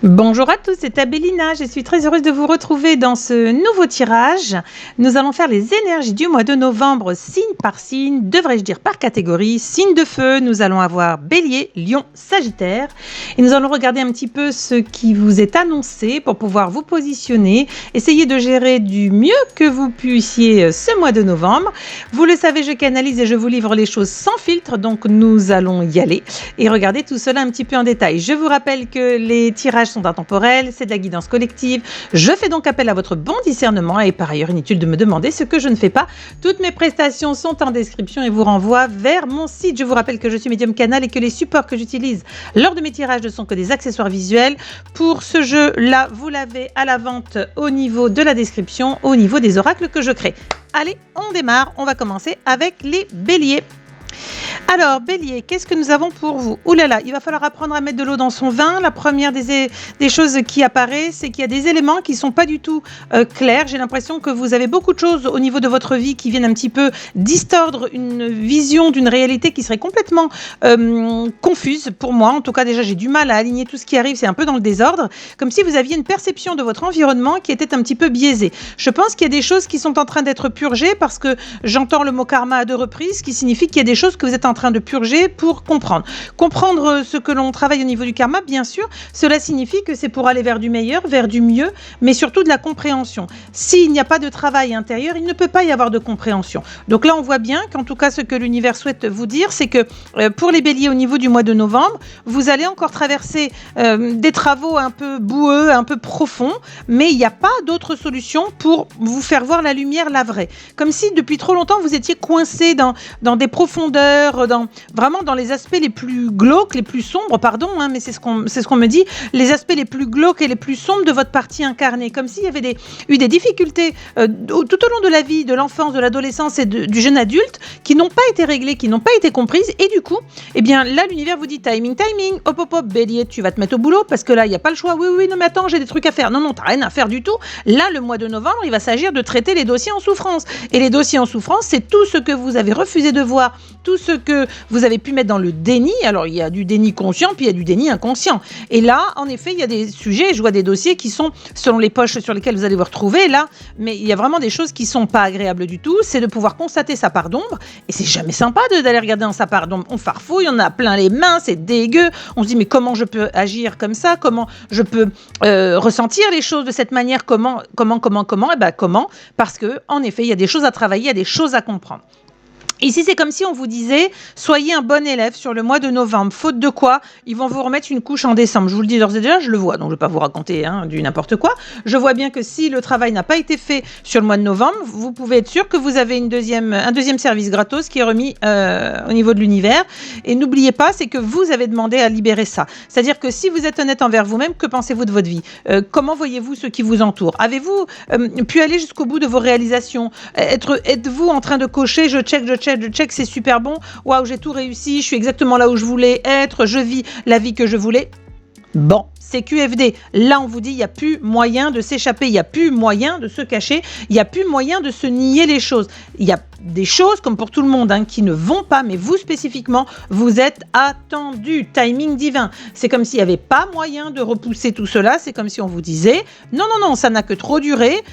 Bonjour à tous, c'est Abélina. Je suis très heureuse de vous retrouver dans ce nouveau tirage. Nous allons faire les énergies du mois de novembre, signe par signe, devrais-je dire par catégorie. Signe de feu, nous allons avoir Bélier, Lion, Sagittaire. Et nous allons regarder un petit peu ce qui vous est annoncé pour pouvoir vous positionner. Essayez de gérer du mieux que vous puissiez ce mois de novembre. Vous le savez, je canalise et je vous livre les choses sans filtre, donc nous allons y aller et regarder tout cela un petit peu en détail. Je vous rappelle que les tirages sont intemporels, c'est de la guidance collective. Je fais donc appel à votre bon discernement et par ailleurs inutile de me demander ce que je ne fais pas. Toutes mes prestations sont en description et vous renvoient vers mon site. Je vous rappelle que je suis médium canal et que les supports que j'utilise lors de mes tirages ne sont que des accessoires visuels. Pour ce jeu-là, vous l'avez à la vente au niveau de la description, au niveau des oracles que je crée. Allez, on démarre. On va commencer avec les béliers. Alors, Bélier, qu'est-ce que nous avons pour vous? Ouh là là, il va falloir apprendre à mettre de l'eau dans son vin. La première des choses qui apparaît, c'est qu'il y a des éléments qui ne sont pas du tout clairs. J'ai l'impression que vous avez beaucoup de choses au niveau de votre vie qui viennent un petit peu distordre une vision d'une réalité qui serait complètement confuse pour moi. En tout cas, déjà, j'ai du mal à aligner tout ce qui arrive. C'est un peu dans le désordre, comme si vous aviez une perception de votre environnement qui était un petit peu biaisée. Je pense qu'il y a des choses qui sont en train d'être purgées parce que j'entends le mot karma à 2 reprises, ce qui signifie qu'il y a des choses que vous êtes en train de purger pour comprendre. Comprendre ce que l'on travaille au niveau du karma, bien sûr, cela signifie que c'est pour aller vers du meilleur, vers du mieux, mais surtout de la compréhension. S'il n'y a pas de travail intérieur, il ne peut pas y avoir de compréhension. Donc là, on voit bien qu'en tout cas, ce que l'univers souhaite vous dire, c'est que pour les béliers au niveau du mois de novembre, vous allez encore traverser des travaux un peu boueux, un peu profonds, mais il n'y a pas d'autre solution pour vous faire voir la lumière, la vraie. Comme si depuis trop longtemps, vous étiez coincé dans des profondeurs, vraiment dans les aspects les plus glauques, les plus sombres, pardon, mais c'est ce qu'on me dit, les aspects les plus glauques et les plus sombres de votre partie incarnée, comme s'il y avait eu des difficultés tout au long de la vie, de l'enfance, de l'adolescence et du jeune adulte, qui n'ont pas été réglées, qui n'ont pas été comprises, et du coup, eh bien là, l'univers vous dit timing, hop, bélier, tu vas te mettre au boulot, parce que là, il n'y a pas le choix, oui, non mais attends, j'ai des trucs à faire, non, t'as rien à faire du tout, là, le mois de novembre, il va s'agir de traiter les dossiers en souffrance, et les dossiers en souffrance, c'est tout ce que vous avez refusé de voir, tout ce que vous avez pu mettre dans le déni. Alors, il y a du déni conscient, puis il y a du déni inconscient. Et là, en effet, il y a des sujets, je vois des dossiers qui sont selon les poches sur lesquelles vous allez vous retrouver, là, mais il y a vraiment des choses qui ne sont pas agréables du tout. C'est de pouvoir constater sa part d'ombre, et c'est jamais sympa d'aller regarder dans sa part d'ombre. On farfouille, on a plein les mains, c'est dégueu. On se dit, mais comment je peux agir comme ça? Comment je peux ressentir les choses de cette manière? Comment? Eh ben, comment? Parce que, en effet, il y a des choses à travailler, il y a des choses à comprendre. Ici, c'est comme si on vous disait, soyez un bon élève sur le mois de novembre, faute de quoi, ils vont vous remettre une couche en décembre. Je vous le dis d'ores et déjà, je le vois, donc je ne vais pas vous raconter du n'importe quoi. Je vois bien que si le travail n'a pas été fait sur le mois de novembre, vous pouvez être sûr que vous avez un deuxième service gratos qui est remis au niveau de l'univers. Et n'oubliez pas, c'est que vous avez demandé à libérer ça. C'est-à-dire que si vous êtes honnête envers vous-même, que pensez-vous de votre vie? Comment voyez-vous ceux qui vous entourent? Avez-vous pu aller jusqu'au bout de vos réalisations? Êtes-vous en train de cocher, je check, c'est super bon, waouh, j'ai tout réussi, je suis exactement là où je voulais être, je vis la vie que je voulais? Bon, c'est QFD. Là, on vous dit, il n'y a plus moyen de s'échapper, il n'y a plus moyen de se cacher, il n'y a plus moyen de se nier les choses. Il y a des choses, comme pour tout le monde, qui ne vont pas, mais vous spécifiquement, vous êtes attendu. Timing divin. C'est comme s'il n'y avait pas moyen de repousser tout cela. C'est comme si on vous disait, non, ça n'a que trop duré,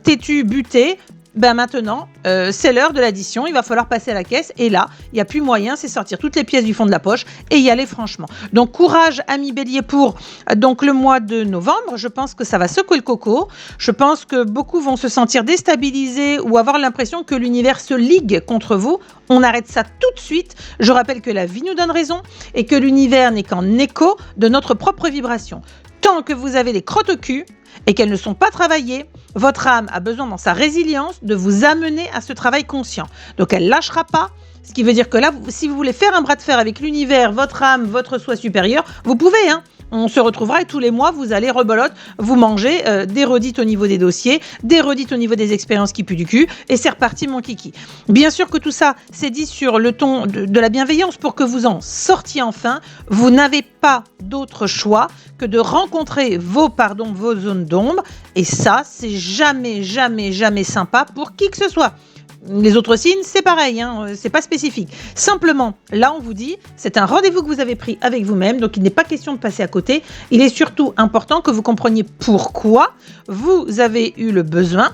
têtu, buté. Ben maintenant, c'est l'heure de l'addition, il va falloir passer à la caisse et là, il n'y a plus moyen, c'est sortir toutes les pièces du fond de la poche et y aller franchement. Donc courage, amis bélier, pour donc le mois de novembre. Je pense que ça va secouer le coco. Je pense que beaucoup vont se sentir déstabilisés ou avoir l'impression que l'univers se ligue contre vous. On arrête ça tout de suite. Je rappelle que la vie nous donne raison et que l'univers n'est qu'en écho de notre propre vibration. Tant que vous avez les crottes au cul et qu'elles ne sont pas travaillées, votre âme a besoin dans sa résilience de vous amener à ce travail conscient. Donc elle ne lâchera pas, ce qui veut dire que là, si vous voulez faire un bras de fer avec l'univers, votre âme, votre soi supérieur, vous pouvez, On se retrouvera et tous les mois, vous allez rebolote, vous mangez des redites au niveau des dossiers, des redites au niveau des expériences qui puent du cul, et c'est reparti mon kiki. Bien sûr que tout ça, c'est dit sur le ton de la bienveillance pour que vous en sortiez enfin. Vous n'avez pas d'autre choix que de rencontrer vos zones d'ombre, et ça, c'est jamais sympa pour qui que ce soit. Les autres signes, c'est pareil, hein, c'est pas spécifique. Simplement, là, on vous dit, c'est un rendez-vous que vous avez pris avec vous-même, donc il n'est pas question de passer à côté. Il est surtout important que vous compreniez pourquoi vous avez eu le besoin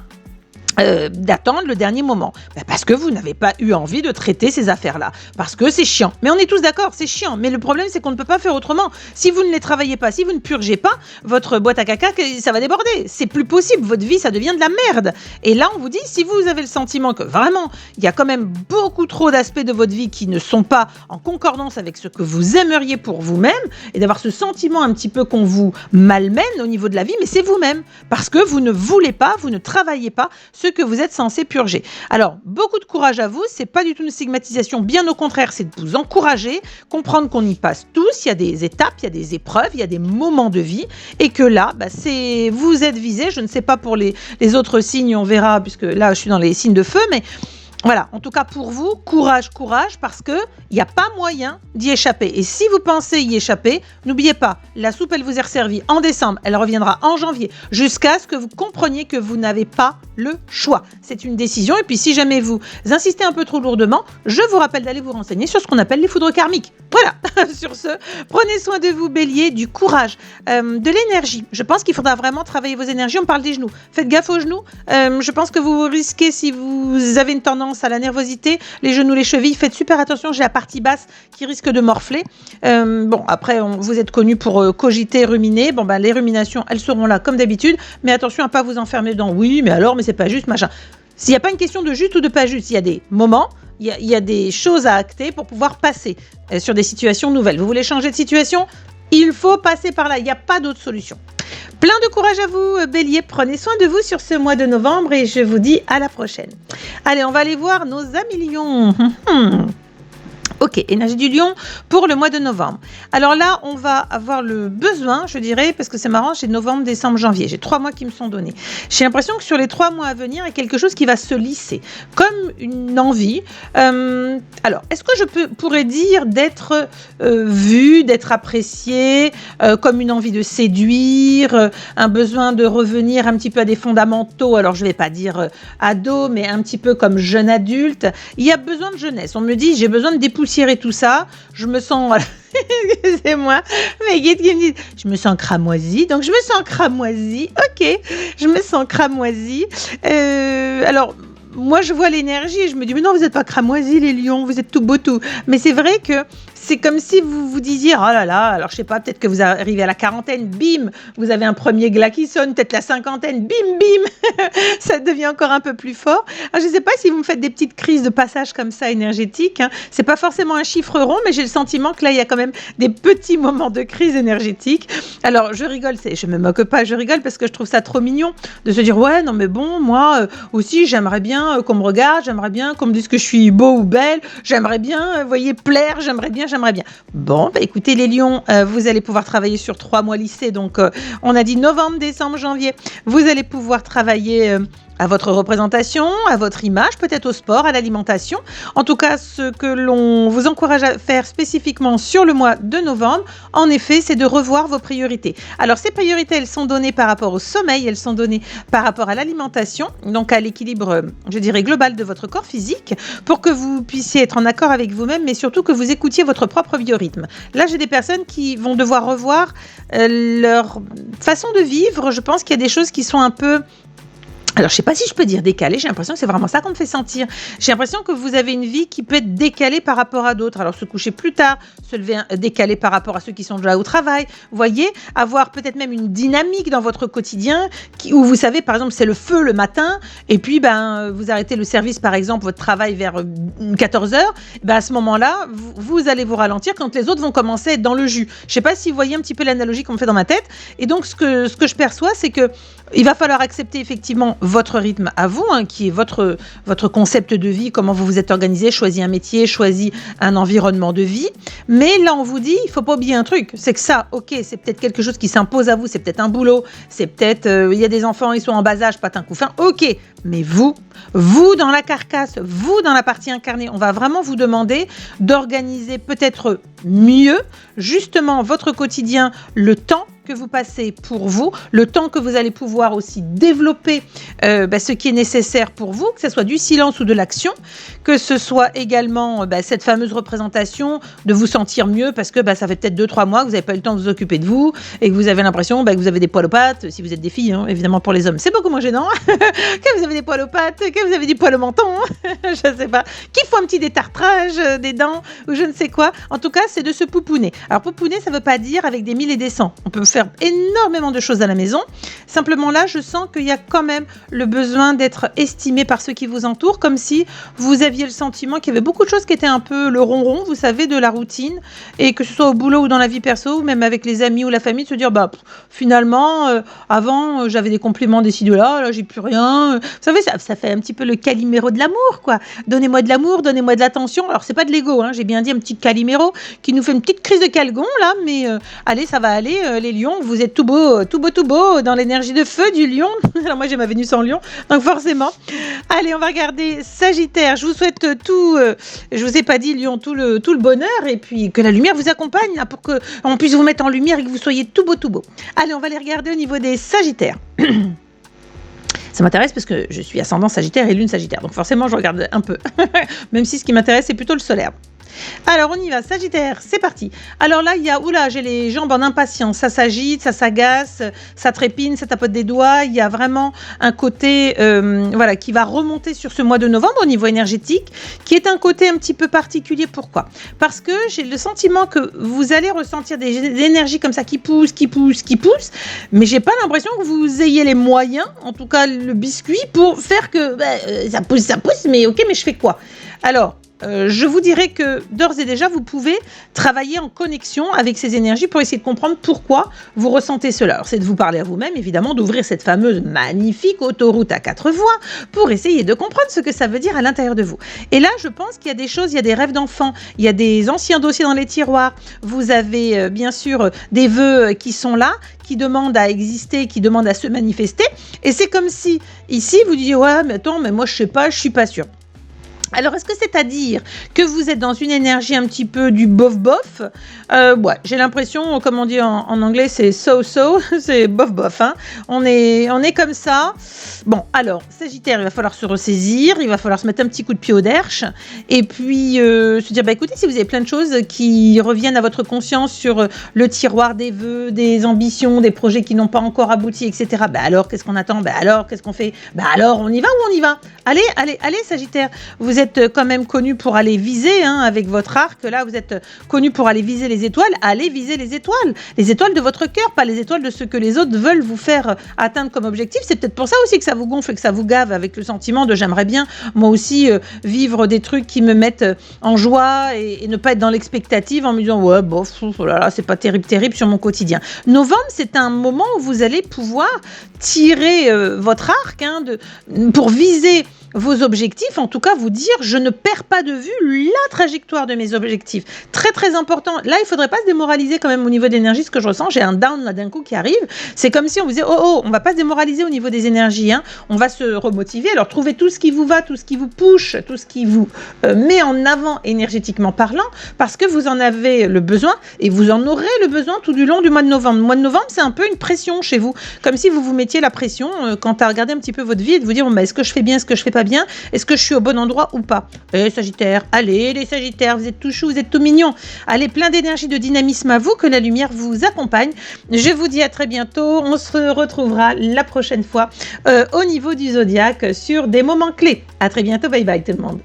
d'attendre le dernier moment. Parce que vous n'avez pas eu envie de traiter ces affaires-là. Parce que c'est chiant. Mais on est tous d'accord, c'est chiant. Mais le problème, c'est qu'on ne peut pas faire autrement. Si vous ne les travaillez pas, si vous ne purgez pas, votre boîte à caca, ça va déborder. C'est plus possible. Votre vie, ça devient de la merde. Et là, on vous dit, si vous avez le sentiment que vraiment, il y a quand même beaucoup trop d'aspects de votre vie qui ne sont pas en concordance avec ce que vous aimeriez pour vous-même, et d'avoir ce sentiment un petit peu qu'on vous malmène au niveau de la vie, mais c'est vous-même. Parce que vous ne voulez pas, vous ne travaillez pas ce que vous êtes censé purger. Alors, beaucoup de courage à vous, c'est pas du tout une stigmatisation, bien au contraire, c'est de vous encourager, comprendre qu'on y passe tous, il y a des étapes, il y a des épreuves, il y a des moments de vie, et que là, vous êtes visé, je ne sais pas pour les autres signes, on verra, puisque là, je suis dans les signes de feu, mais voilà, en tout cas pour vous, courage, parce qu'il n'y a pas moyen d'y échapper. Et si vous pensez y échapper, n'oubliez pas, la soupe, elle vous est resservie en décembre, elle reviendra en janvier, jusqu'à ce que vous compreniez que vous n'avez pas le choix. C'est une décision, et puis si jamais vous insistez un peu trop lourdement, je vous rappelle d'aller vous renseigner sur ce qu'on appelle les foudres karmiques. Voilà, sur ce, prenez soin de vous, Bélier, du courage, de l'énergie. Je pense qu'il faudra vraiment travailler vos énergies, on parle des genoux. Faites gaffe aux genoux, je pense que vous risquez, si vous avez une tendance à la nervosité, les genoux, les chevilles, faites super attention, j'ai la partie basse qui risque de morfler. Après, vous êtes connu pour cogiter, ruminer. Les ruminations, elles seront là comme d'habitude, mais attention à pas vous enfermer dans oui, mais alors, mais c'est pas juste, machin. S'il n'y a pas une question de juste ou de pas juste, il y a des moments, il y a des choses à acter pour pouvoir passer sur des situations nouvelles. Vous voulez changer de situation ? Il faut passer par là, il n'y a pas d'autre solution. Plein de courage à vous, Bélier. Prenez soin de vous sur ce mois de novembre et je vous dis à la prochaine. Allez, on va aller voir nos amis lions. Ok, énergie du lion pour le mois de novembre. Alors là, on va avoir le besoin, je dirais, parce que c'est marrant, j'ai novembre, décembre, janvier. J'ai 3 mois qui me sont donnés. J'ai l'impression que sur les 3 mois à venir, il y a quelque chose qui va se lisser, comme une envie. Alors, est-ce que je pourrais dire d'être vu, d'être apprécié, comme une envie de séduire, un besoin de revenir un petit peu à des fondamentaux. Alors, je ne vais pas dire ado, mais un petit peu comme jeune adulte. Il y a besoin de jeunesse. On me dit, j'ai besoin de dépoussiérer tout ça, je me sens, excusez-moi, mes guides qui me disent, je me sens cramoisie, donc je me sens cramoisie, ok, je me sens cramoisie, alors, moi je vois l'énergie et je me dis, mais non, vous n'êtes pas cramoisie les lions, vous êtes tout beau tout, mais c'est vrai que c'est comme si vous vous disiez, oh là là, alors je sais pas, peut-être que vous arrivez à la quarantaine, bim, vous avez un premier glas qui sonne, peut-être la cinquantaine, bim, bim, ça devient encore un peu plus fort. Alors, je sais pas si vous me faites des petites crises de passage comme ça énergétiques, hein. C'est pas forcément un chiffre rond, mais j'ai le sentiment que là, il y a quand même des petits moments de crise énergétique. Alors, je rigole, je me moque pas, je rigole parce que je trouve ça trop mignon de se dire, ouais, non mais bon, moi aussi, j'aimerais bien qu'on me regarde, j'aimerais bien qu'on me dise que je suis beau ou belle, j'aimerais bien, voyez, plaire, j'aimerais bien. Bon, écoutez les lions, vous allez pouvoir travailler sur 3 mois lissés, donc on a dit novembre, décembre, janvier, vous allez pouvoir travailler à votre représentation, à votre image, peut-être au sport, à l'alimentation. En tout cas, ce que l'on vous encourage à faire spécifiquement sur le mois de novembre, en effet, c'est de revoir vos priorités. Alors, ces priorités, elles sont données par rapport au sommeil, elles sont données par rapport à l'alimentation, donc à l'équilibre, je dirais, global de votre corps physique, pour que vous puissiez être en accord avec vous-même, mais surtout que vous écoutiez votre propre biorhythme. Là, j'ai des personnes qui vont devoir revoir leur façon de vivre. Je pense qu'il y a des choses qui sont un peu... Alors, je ne sais pas si je peux dire décalé, j'ai l'impression que c'est vraiment ça qu'on me fait sentir. J'ai l'impression que vous avez une vie qui peut être décalée par rapport à d'autres. Alors, se coucher plus tard, se lever décalé par rapport à ceux qui sont déjà au travail. Vous voyez, avoir peut-être même une dynamique dans votre quotidien où vous savez, par exemple, c'est le feu le matin et puis vous arrêtez le service, par exemple, votre travail vers 14h. À ce moment-là, vous allez vous ralentir quand les autres vont commencer à être dans le jus. Je ne sais pas si vous voyez un petit peu l'analogie qu'on me fait dans ma tête. Et donc, ce que je perçois, c'est que il va falloir accepter effectivement votre rythme à vous, hein, qui est votre concept de vie, comment vous vous êtes organisé, choisi un métier, choisi un environnement de vie. Mais là, on vous dit, il ne faut pas oublier un truc, c'est que ça, ok, c'est peut-être quelque chose qui s'impose à vous, c'est peut-être un boulot, c'est peut-être, il y a des enfants, ils sont en bas âge, patin couffin, ok. Mais vous dans la carcasse, vous dans la partie incarnée, on va vraiment vous demander d'organiser peut-être mieux, justement, votre quotidien, le temps que vous passez pour vous, le temps que vous allez pouvoir aussi développer ce qui est nécessaire pour vous, que ce soit du silence ou de l'action, que ce soit également cette fameuse représentation de vous sentir mieux parce que ça fait peut-être 2-3 mois que vous n'avez pas eu le temps de vous occuper de vous et que vous avez l'impression que vous avez des poils aux pattes, si vous êtes des filles, hein, évidemment pour les hommes c'est beaucoup moins gênant, que vous avez des poils aux pattes, que vous avez des poils au menton, je ne sais pas, qu'il faut un petit détartrage des dents ou je ne sais quoi. En tout cas, c'est de se pouponner. Alors pouponner, ça ne veut pas dire avec des 1000 et des 100. On peut faire énormément de choses à la maison. Simplement là, je sens qu'il y a quand même le besoin d'être estimé par ceux qui vous entourent, comme si vous aviez le sentiment qu'il y avait beaucoup de choses qui étaient un peu le ronron, vous savez, de la routine, et que ce soit au boulot ou dans la vie perso, ou même avec les amis ou la famille, de se dire, finalement, avant, j'avais des compliments d'ici de là, j'ai plus rien. Vous savez, ça fait un petit peu le Calimero de l'amour, quoi. Donnez-moi de l'amour, donnez-moi de l'attention. Alors, c'est pas de l'ego, hein, j'ai bien dit un petit Calimero qui nous fait une petite crise de calgon, là, mais allez, ça va aller, les lions, vous êtes tout beau, dans l'énergie de feu du lion. Alors, moi, j'ai ma Vénus en lion, donc forcément. Allez, on va regarder Sagittaire. Je vous souhaite tout, je vous ai pas dit, lion, tout le bonheur, et puis que la lumière vous accompagne, là, pour qu'on puisse vous mettre en lumière et que vous soyez tout beau. Allez, on va les regarder au niveau des Sagittaires. Ça m'intéresse parce que je suis ascendant Sagittaire et lune Sagittaire, donc forcément je regarde un peu, même si ce qui m'intéresse c'est plutôt le solaire. Alors on y va, Sagittaire, c'est parti. Alors là, j'ai les jambes en impatience, ça s'agite, ça s'agace, ça trépine, ça tapote des doigts. Il y a vraiment un côté qui va remonter sur ce mois de novembre au niveau énergétique, qui est un côté un petit peu particulier. Pourquoi ? Parce que j'ai le sentiment que vous allez ressentir des énergies comme ça qui poussent, mais j'ai pas l'impression que vous ayez les moyens, en tout cas le biscuit, pour faire que ça pousse, mais ok, mais je fais quoi ? Alors, je vous dirais que d'ores et déjà, vous pouvez travailler en connexion avec ces énergies pour essayer de comprendre pourquoi vous ressentez cela. Alors, c'est de vous parler à vous-même, évidemment, d'ouvrir cette fameuse magnifique autoroute à 4 voies pour essayer de comprendre ce que ça veut dire à l'intérieur de vous. Et là, je pense qu'il y a des choses, il y a des rêves d'enfants, il y a des anciens dossiers dans les tiroirs, vous avez bien sûr des vœux qui sont là, qui demandent à exister, qui demandent à se manifester. Et c'est comme si, ici, vous disiez « Ouais, mais attends, mais moi, je sais pas, je suis pas sûre ». Alors, est-ce que c'est à dire que vous êtes dans une énergie un petit peu du bof-bof ? J'ai l'impression, comme on dit en anglais, c'est so-so, c'est bof-bof. Hein. On est comme ça. Bon, alors, Sagittaire, il va falloir se ressaisir, il va falloir se mettre un petit coup de pied au derche, et puis se dire, écoutez, si vous avez plein de choses qui reviennent à votre conscience sur le tiroir des vœux, des ambitions, des projets qui n'ont pas encore abouti, etc., alors, qu'est-ce qu'on attend ? Alors, qu'est-ce qu'on fait ? Alors, on y va ou on y va ? Allez, Sagittaire, vous êtes quand même connu pour aller viser avec votre arc. Là, vous êtes connu pour aller viser les étoiles. Allez viser les étoiles de votre cœur, pas les étoiles de ce que les autres veulent vous faire atteindre comme objectif. C'est peut-être pour ça aussi que ça vous gonfle et que ça vous gave avec le sentiment de j'aimerais bien moi aussi vivre des trucs qui me mettent en joie et ne pas être dans l'expectative en me disant ouais bof, oh là là, c'est pas terrible sur mon quotidien. Novembre, c'est un moment où vous allez pouvoir tirer votre arc pour viser vos objectifs, en tout cas vous dire je ne perds pas de vue la trajectoire de mes objectifs. Très très important. Là, il ne faudrait pas se démoraliser quand même au niveau d'énergie, ce que je ressens. J'ai un down là d'un coup qui arrive. C'est comme si on vous disait on va pas se démoraliser au niveau des énergies. On va se remotiver. Alors trouvez tout ce qui vous va, tout ce qui vous push, tout ce qui vous met en avant énergétiquement parlant, parce que vous en avez le besoin et vous en aurez le besoin tout du long du mois de novembre. Le mois de novembre, c'est un peu une pression chez vous. Comme si vous vous mettiez la pression quant à regarder un petit peu votre vie et de vous dire est-ce que je fais bien, est-ce que je fais pas bien, est-ce que je suis au bon endroit ou pas. Sagittaire, allez les Sagittaires, vous êtes tout chou, vous êtes tout mignon. Allez, plein d'énergie, de dynamisme à vous, que la lumière vous accompagne. Je vous dis à très bientôt. On se retrouvera la prochaine fois au niveau du zodiaque sur des moments clés. À très bientôt, bye bye tout le monde.